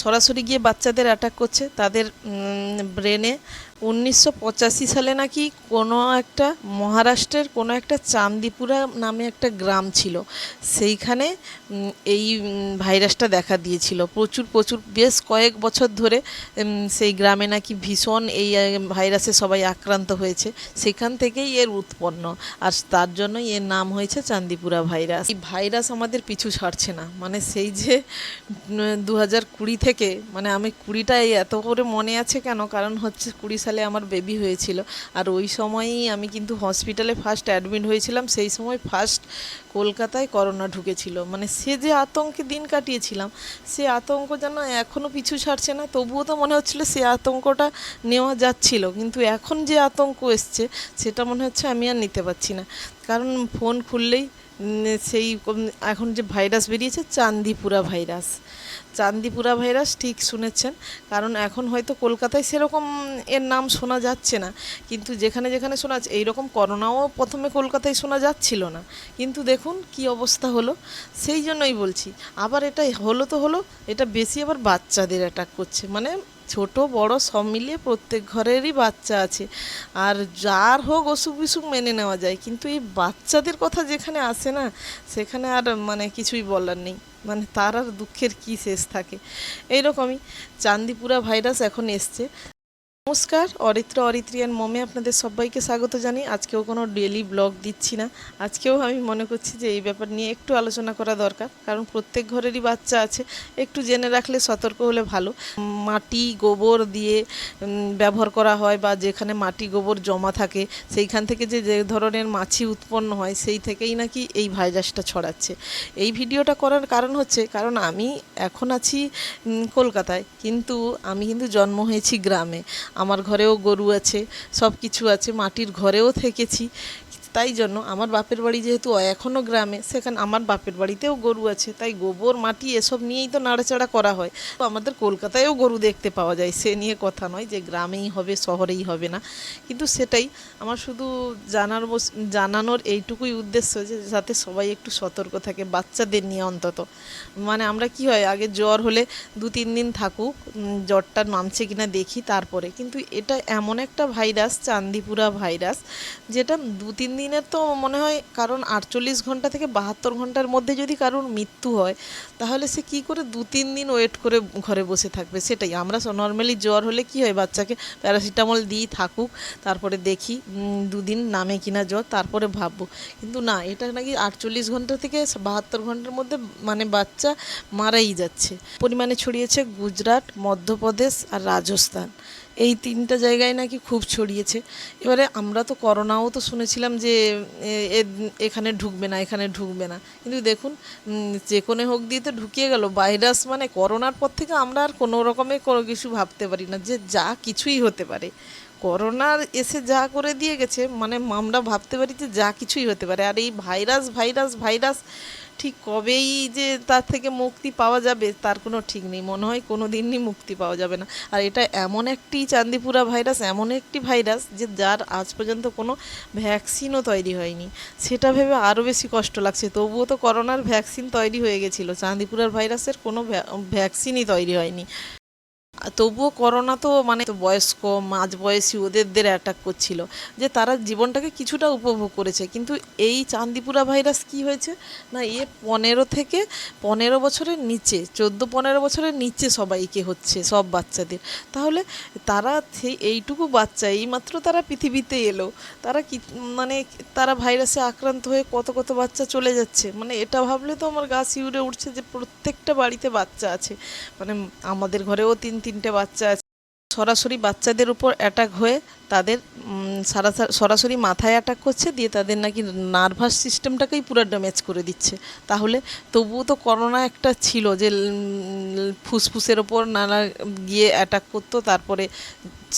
সরাসরি গিয়ে বাচ্চাদের অ্যাটাক করছে তাদের ব্রেনে। 1985 সালে নাকি কোনো একটা মহারাষ্ট্রের কোনো একটা চান্দিপুরা নামে একটা গ্রাম ছিল, সেইখানে এই ভাইরাসটা দেখা দিয়েছিল। প্রচুর প্রচুর বেশ কয়েক বছর ধরে সেই গ্রামে নাকি ভীষণ এই ভাইরাসে সবাই আক্রান্ত হয়েছে, সেখান থেকেই এর উৎপন্ন, আর তার জন্যই এর নাম হয়েছে চান্দিপুরা ভাইরাস। এই ভাইরাস আমাদের পিছু ছাড়ছে না, মানে সেই যে 2020 থেকে, মানে আমি 20টাই এত করে মনে আছে কেন, কারণ হচ্ছে 20 সালে আমার বেবি হয়েছিল, আর ওই সময়ই আমি কিন্তু হসপিটালে ফার্স্ট অ্যাডমিট হয়েছিলাম। সেই সময় ফার্স্ট কলকাতায় করোনা ঢুকেছিল, মানে সে যে আতঙ্কে দিন কাটিয়েছিলাম, সে আতঙ্ক যেন এখনও পিছু ছাড়ছে না। তবুও তো মনে হচ্ছিল সে আতঙ্কটা নেওয়া যাচ্ছিল, কিন্তু এখন যে আতঙ্ক এসছে সেটা মনে হচ্ছে আমি আর নিতে পারছি না। কারণ ফোন খুললেই সেই এখন যে ভাইরাস বেরিয়েছে, চান্দিপুরা ভাইরাস। চান্দিপুরা ভাইরাস ঠিক শুনেছেন, কারণ এখন হয়তো কলকাতায় সেরকম এর নাম শোনা যাচ্ছে না, কিন্তু যেখানে যেখানে শোনা যাচ্ছে, এইরকম করোনাও প্রথমে কলকাতায় শোনা যাচ্ছিল না, কিন্তু দেখুন কি অবস্থা হলো। সেই জন্যই বলছি, আবার এটা হলো তো হলো, এটা বেশি আবার বাচ্চাদের অ্যাটাক করছে, মানে ছোট বড় সব মিলিয়ে প্রত্যেক ঘরেরই বাচ্চা আছে, আর যার হোক অসুখ বিসুখ মেনে নেওয়া যায়, কিন্তু এই বাচ্চাদের কথা যেখানে আসে না, সেখানে আর মানে কিছুই বলার নেই, মানে তার আর দুঃখের কী শেষ থাকে। এইরকমই চান্দিপুরা ভাইরাস এখন এসছে। নমস্কার, অরিত্র অরিত্রিয়ান মমে আপনাদের সবাইকে স্বাগত জানি। আজকেও কোনো ডেলি ব্লগ দিচ্ছি না, আজকেও আমি মনে করছি যে এই ব্যাপার নিয়ে একটু আলোচনা করা দরকার, কারণ প্রত্যেক ঘরেরই বাচ্চা আছে, একটু জেনে রাখলে সতর্ক হলে ভালো। মাটি গোবর দিয়ে ব্যবহার করা হয়, বা যেখানে মাটি গোবর জমা থাকে সেইখান থেকে যে যে ধরনের মাছি উৎপন্ন হয়, সেই থেকেই নাকি এই ভাইরাসটা ছড়াচ্ছে। এই ভিডিওটা করার কারণ হচ্ছে, কারণ আমি এখন আছি কলকাতায়, কিন্তু আমি কিন্তু জন্ম হয়েছি গ্রামে। আমার ঘরেও গরু আছে, সব কিছু আছে, মাটির ঘরেও থেকেছি। তাই জন্য আমার বাপের বাড়ি যেহেতু এখনও গ্রামে, সেখানে আমার বাপের বাড়িতেও গরু আছে, তাই গোবর মাটি এসব নিয়েই তো নাড়াচাড়া করা হয়। তো আমাদের কলকাতায়ও গরু দেখতে পাওয়া যায়, সে নিয়ে কথা নয় যে গ্রামেই হবে শহরেই হবে না, কিন্তু সেটাই আমার শুধু জানানোর এইটুকুই উদ্দেশ্য, যে যাতে সবাই একটু সতর্ক থাকে বাচ্চাদের নিয়ে অন্তত। মানে আমরা কি হয়, আগে জ্বর হলে 2-3 দিন থাকুক, জ্বরটা নামছে কিনা দেখি, তারপরে। কিন্তু এটা এমন একটা ভাইরাস, চান্দিপুরা ভাইরাস, যেটা 2-3 দিনের তো মনে হয়, কারণ 48 ঘন্টা থেকে 72 ঘন্টার মধ্যে যদি কারোর মৃত্যু হয়, তাহলে সে কি করে 2-3 দিন ওয়েট করে ঘরে বসে থাকবে। সেটাই আমরা নর্মালি জ্বর হলে কি হয়, বাচ্চাকে প্যারাসিটামল দিই, থাকুক, তারপরে দেখি 2 দিন নামে কিনা জ্বর, তারপরে ভাববো। কিন্তু না, এটা নাকি 48 ঘন্টা থেকে 72 ঘন্টার মধ্যে মানে বাচ্চা মারাই যাচ্ছে। পরিমাণে ছড়িয়েছে গুজরাট, মধ্যপ্রদেশ আর রাজস্থান, এই 3টা জায়গায় নাকি খুব ছড়িয়েছে। এবারে আমরা তো করোনাও তো শুনেছিলাম যে এখানে ঢুকবে না, এখানে ঢুকবে না, কিন্তু দেখুন যে কোনো হোক দিয়ে তো ঢুকিয়ে গেল ভাইরাস। মানে করোনার পর থেকে আমরা আর কোনো রকমে কোনো কিছু ভাবতে পারি না, যে যা কিছুই হতে পারে। করোনার এসে যা করে দিয়ে গেছে, মানে আমরা ভাবতে পারি যে যা কিছুই হতে পারে, আর এই ভাইরাস ভাইরাস ভাইরাস ঠিক কবেই যে তার থেকে মুক্তি পাওয়া যাবে তার কোনো ঠিক নেই, মনে হয় কোনো দিনই মুক্তি পাওয়া যাবে না। আর এটা এমন একটি চান্দিপুরা ভাইরাস, এমন একটি ভাইরাস যে যার আজ পর্যন্ত কোনো ভ্যাকসিনও তৈরি হয়নি, সেটা ভেবে আরও বেশি কষ্ট লাগছে। তবুও তো করোনার ভ্যাকসিন তৈরি হয়ে গেছিলো, চান্দিপুরার ভাইরাসের কোনো ভ্যাকসিনই তৈরি হয়নি। তবুও করোনা তো মানে তো বয়স্ক মাঝবয়সী ওদের অ্যাটাক করছিল, যে তারা জীবনটাকে কিছুটা উপভোগ করেছে। কিন্তু এই চান্দিপুরা ভাইরাস কি হয়েছে না, 15 বছরের নিচে, 14-15 বছরের নিচে সবাইকে হচ্ছে, সব বাচ্চাদের। তাহলে তারা সেই এইটুকু বাচ্চা, এইমাত্র তারা পৃথিবীতে এলো, তারা কি মানে তারা ভাইরাসে আক্রান্ত হয়ে কত কত বাচ্চা চলে যাচ্ছে। মানে এটা ভাবলে তো আমার গা শিউরে উঠছে, যে প্রত্যেকটা বাড়িতে বাচ্চা আছে, মানে আমাদের ঘরেও 3-3টে বাচ্চা আছে। সরাসরি বাচ্চাদের উপর অ্যাটাক হয়ে তাদের সরাসরি মাথায় অ্যাটাক করছে, দিয়ে তাদের নাকি নার্ভাস সিস্টেমটাকেই পুরো ড্যামেজ করে দিচ্ছে। তাহলে তবুও তো করোনা একটা ছিল, যে ফুসফুসের ওপর নানা গিয়ে অ্যাটাক করতো, তারপরে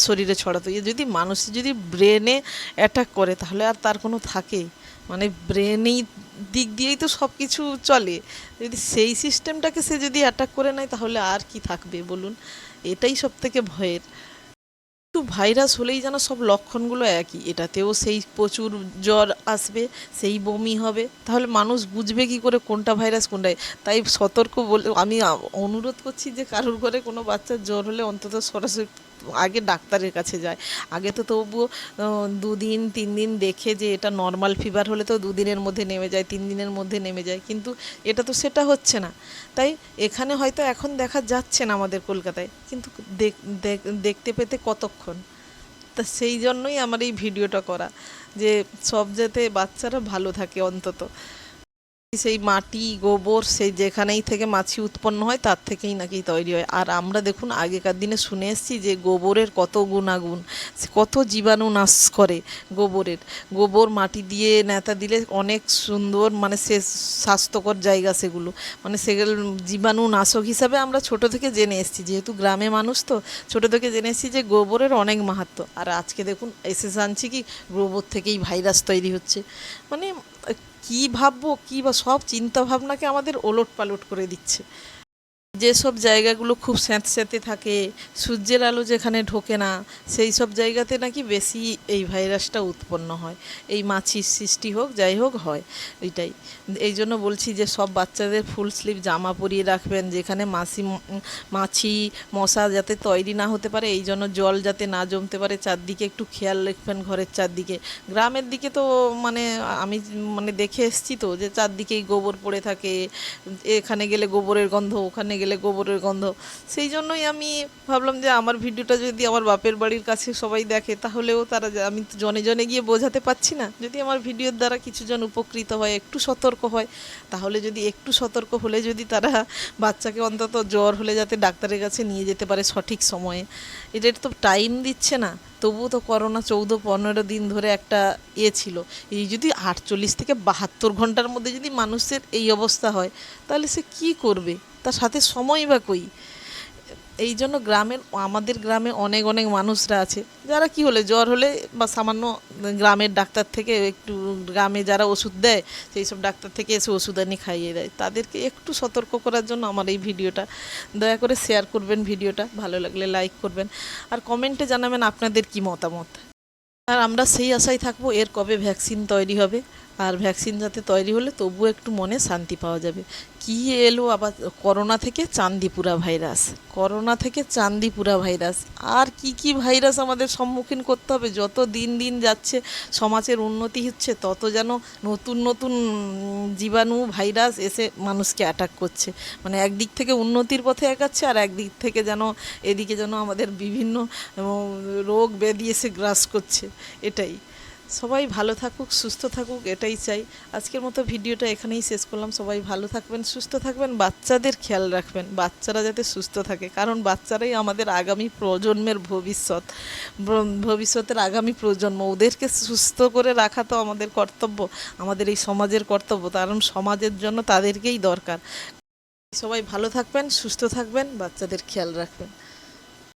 শরীরে ছড়াতো। যদি মানুষের যদি ব্রেনে অ্যাটাক করে, তাহলে আর তার কোনো থাকে, মানে ব্রেনেই দিক দিয়েই তো সব কিছু চলে, যদি সেই সিস্টেমটাকে সে যদি অ্যাটাক করে নেয়, তাহলে আর কি থাকবে বলুন। এটাই সব থেকে ভয়ের। ভাইরাস হলেই যেন সব লক্ষণগুলো একই, এটাতেও সেই প্রচুর জ্বর আসবে, সেই বমি হবে, তাহলে মানুষ বুঝবে কি করে কোনটা ভাইরাস কোনটাই। তাই সতর্ক বলে আমি অনুরোধ করছি যে কারোর ঘরে কোনো বাচ্চার জ্বর হলে অন্তত সরাসরি আগে ডাক্তারের কাছে যায়। আগে তো তবুও 2 দিন 3 দিন দেখে যে এটা নর্মাল ফিভার হলে তো 2 দিনের মধ্যে নেমে যায়, 3 দিনের মধ্যে নেমে যায়, কিন্তু এটা তো সেটা হচ্ছে না। তাই এখানে হয়তো এখন দেখা যাচ্ছে না আমাদের কলকাতায়, কিন্তু দেখতে পেতে কতক্ষণ। তা সেই জন্যই আমার এই ভিডিওটা করা, যে সব যাতে বাচ্চারা ভালো থাকে অন্তত। সেই মাটি গোবর সেই যেখানেই থেকে মাছি উৎপন্ন হয় তার থেকেই নাকি তৈরি হয়। আর আমরা দেখুন আগেকার দিনে শুনে এসেছি যে গোবরের কত গুণাগুণ, কত জীবাণু নাশ করে গোবরের। গোবর মাটি দিয়ে ন্যাতা দিলে অনেক সুন্দর, মানে সে স্বাস্থ্যকর জায়গা সেগুলো, মানে সেগুলো জীবাণু নাশক হিসাবে আমরা ছোট থেকে জেনে এসেছি, যেহেতু গ্রামে মানুষ তো ছোট থেকে জেনে এসেছি যে গোবরের অনেক মাহাত্ম্য। আর আজকে দেখুন এসে জানছি কি গোবর থেকেই ভাইরাস তৈরি হচ্ছে। মানে কী ভাববো, কী বা সব চিন্তা ভাবনাকে আমাদের ওলট পালট করে দিচ্ছে। যেসব জায়গাগুলো খুব স্যাঁতস্যাঁতে থাকে, সূর্যের আলো যেখানে ঢোকে না, সেই সব জায়গাতে নাকি বেশি এই ভাইরাসটা উৎপন্ন হয়, এই মাছির সৃষ্টি হোক যাই হোক হয় এটাই। এই জন্য বলছি যে সব বাচ্চাদের ফুল স্লিভ জামা পরিয়ে রাখবেন, যেখানে মাছি মশা যাতে তৈরি না হতে পারে, এই জন্য জল যাতে না জমতে পারে চারদিকে একটু খেয়াল রাখবেন ঘরের চারদিকে। গ্রামের দিকে তো মানে আমি মানে দেখে এসছি তো যে চারদিকেই গোবর পড়ে থাকে, এখানে গেলে গোবরের গন্ধ, ওখানে গেলে গোবরের গন্ধ। সেই জন্যই আমি ভাবলাম যে আমার ভিডিওটা যদি আমার বাপের বাড়ির কাছে সবাই দেখে, তাহলেও তারা আমি তো জনে জনে গিয়ে বোঝাতে পারছি না, যদি আমার ভিডিওর দ্বারা কিছুজন উপকৃত হয়, একটু সতর্ক হয়, তাহলে যদি একটু সতর্ক হলে যদি তারা বাচ্চাকে অন্তত জ্বর হলে যাতে ডাক্তারের কাছে নিয়ে যেতে পারে সঠিক সময়ে। এদের তো টাইম দিচ্ছে না, তবুও তো করোনা 14-15 দিন ধরে একটা ছিল। এই যদি 48 থেকে 72 ঘন্টার মধ্যে যদি মানুষের এই অবস্থা হয়, তাহলে সে কি করবে, তার সাথে সময় বা কই। এই জন্য আমাদের গ্রামে অনেক অনেক মানুষরা আছে যারা কি হলে জ্বর হলে বা সামান্য গ্রামের ডাক্তার থেকে একটু, গ্রামে যারা ওষুধ দেয় সেই সব ডাক্তার থেকে এসে ওষুধ আনি খাইয়ে দেয়, তাদেরকে একটু সতর্ক করার জন্য আমার এই ভিডিওটা। দয়া করে শেয়ার করবেন ভিডিওটা, ভালো লাগলে লাইক করবেন, আর কমেন্টে জানাবেন আপনাদের কি মতামত। আর আমরা সেই আশায় থাকবো এর কবে ভ্যাকসিন তৈরি হবে, আর ভ্যাকসিন যাতে তৈরি হলে তবুও একটু মনে শান্তি পাওয়া যাবে। কি এলো আবার করোনা থেকে চান্দিপুরা ভাইরাস, করোনা থেকে চান্দিপুরা ভাইরাস, আর কি কি ভাইরাস আমাদের সম্মুখীন করতে হবে। যত দিন দিন যাচ্ছে সমাজের উন্নতি হচ্ছে, তত যেন নতুন নতুন জীবাণু ভাইরাস এসে মানুষকে অ্যাটাক করছে। মানে একদিক থেকে উন্নতির পথে এগাচ্ছে, আর একদিক থেকে যেন এদিকে যেন আমাদের বিভিন্ন রোগ ব্যাধি এসে গ্রাস করছে। এটাই। সবাই ভালো থাকুক, সুস্থ থাকুক, এটাই চাই। আজকের মতো ভিডিওটা এখানেই শেষ করলাম। সবাই ভালো থাকবেন, সুস্থ থাকবেন, বাচ্চাদের খেয়াল রাখবেন, বাচ্চারা যাতে সুস্থ থাকে, কারণ বাচ্চারাই আমাদের আগামী প্রজন্মের ভবিষ্যতের আগামী প্রজন্ম। ওদেরকে সুস্থ করে রাখা তো আমাদের কর্তব্য, আমাদের এই সমাজের কর্তব্য, কারণ সমাজের জন্য তাদেরকেই দরকার। সবাই ভালো থাকবেন, সুস্থ থাকবেন, বাচ্চাদের খেয়াল রাখবেন।